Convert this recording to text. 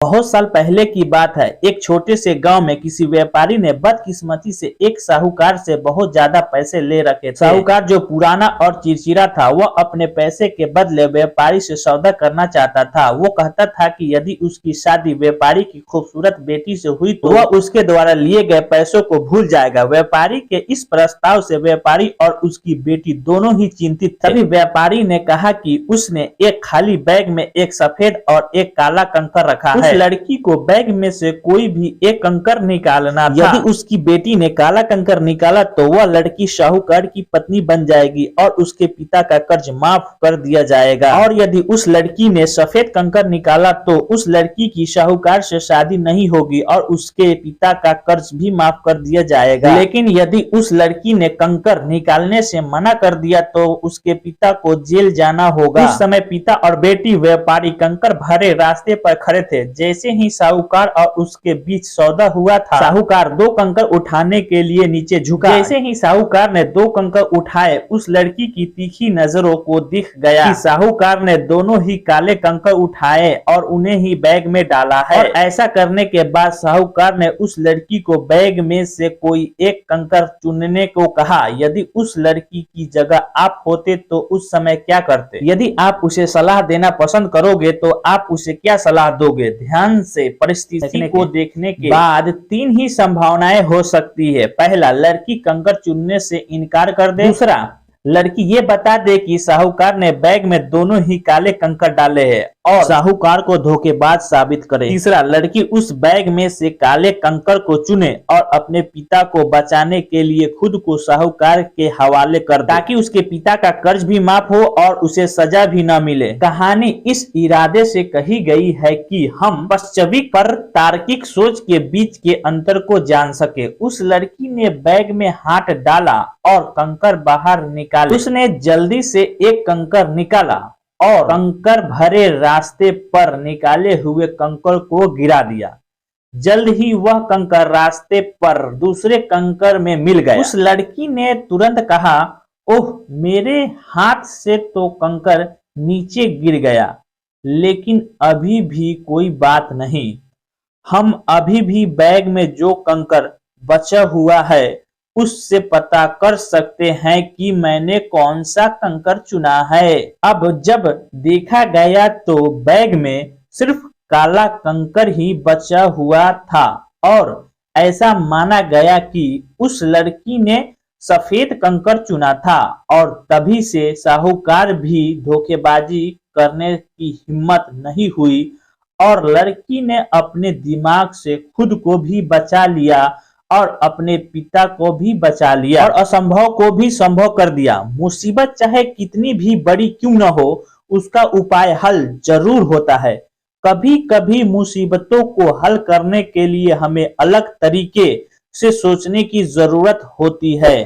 बहुत साल पहले की बात है। एक छोटे से गांव में किसी व्यापारी ने बदकिस्मती से एक साहूकार से बहुत ज्यादा पैसे ले रखे थे। साहूकार जो पुराना और चिड़चिड़ा था, वह अपने पैसे के बदले व्यापारी से सौदा करना चाहता था। वो कहता था कि यदि उसकी शादी व्यापारी की खूबसूरत बेटी से हुई तो वह उसके द्वारा लिए गए पैसों को भूल जाएगा। व्यापारी के इस प्रस्ताव से व्यापारी और उसकी बेटी दोनों ही चिंतित थे। तभी व्यापारी ने कहा कि उसने एक खाली बैग में एक सफेद और एक काला कंकर रखा है। लड़की को बैग में से कोई भी एक कंकर निकालना था। यदि उसकी बेटी ने काला कंकर निकाला तो वह लड़की साहूकार की पत्नी बन जाएगी और उसके पिता का कर्ज माफ कर दिया जाएगा। और यदि उस लड़की ने सफेद कंकर निकाला तो उस लड़की की साहूकार से शादी नहीं होगी और उसके पिता का कर्ज भी माफ कर दिया जाएगा। लेकिन यदि उस लड़की ने कंकर निकालने से मना कर दिया तो उसके पिता को जेल जाना होगा। उस समय पिता और बेटी व्यापारी कंकर भरे रास्ते पर खड़े थे। जैसे ही साहूकार और उसके बीच सौदा हुआ था, साहूकार दो कंकर उठाने के लिए नीचे झुका। जैसे ही साहूकार ने दो कंकर उठाए, उस लड़की की तीखी नजरों को दिख गया कि साहूकार ने दोनों ही काले कंकर उठाए और उन्हें ही बैग में डाला है। और ऐसा करने के बाद साहूकार ने उस लड़की को बैग में से कोई एक कंकर चुनने को कहा। यदि उस लड़की की जगह आप होते तो उस समय क्या करते? यदि आप उसे सलाह देना पसंद करोगे तो आप उसे क्या सलाह दोगे? ध्यान से परिस्थिति को देखने के बाद तीन ही संभावनाएं हो सकती है। पहला, लड़की कंकर चुनने से इनकार कर दे। दूसरा, लड़की ये बता दे कि साहूकार ने बैग में दोनों ही काले कंकर डाले हैं और साहूकार को धोखेबाज साबित करे। तीसरा, लड़की उस बैग में से काले कंकर को चुने और अपने पिता को बचाने के लिए खुद को साहूकार के हवाले कर दे, ताकि उसके पिता का कर्ज भी माफ हो और उसे सजा भी न मिले। कहानी इस इरादे से कही गई है कि हम वास्तविक पर तार्किक सोच के बीच के अंतर को जान सके। उस लड़की ने बैग में हाथ डाला और कंकर बाहर निकाले। उसने जल्दी से एक कंकर निकाला और कंकर भरे रास्ते पर निकाले हुए कंकर को गिरा दिया। जल्द ही वह कंकर रास्ते पर दूसरे कंकर में मिल गया। उस लड़की ने तुरंत कहा, ओह, मेरे हाथ से तो कंकर नीचे गिर गया, लेकिन अभी भी कोई बात नहीं। हम अभी भी बैग में जो कंकर बचा हुआ है उससे पता कर सकते हैं कि मैंने कौन सा कंकर चुना है। अब जब देखा गया तो बैग में सिर्फ काला कंकर ही बचा हुआ था और ऐसा माना गया कि उस लड़की ने सफेद कंकर चुना था और तभी से साहूकार भी धोखेबाजी करने की हिम्मत नहीं हुई और लड़की ने अपने दिमाग से खुद को भी बचा लिया और अपने पिता को भी बचा लिया और असंभव को भी संभव कर दिया। मुसीबत चाहे कितनी भी बड़ी क्यों न हो, उसका उपाय हल जरूर होता है। कभी कभी मुसीबतों को हल करने के लिए हमें अलग तरीके से सोचने की जरूरत होती है।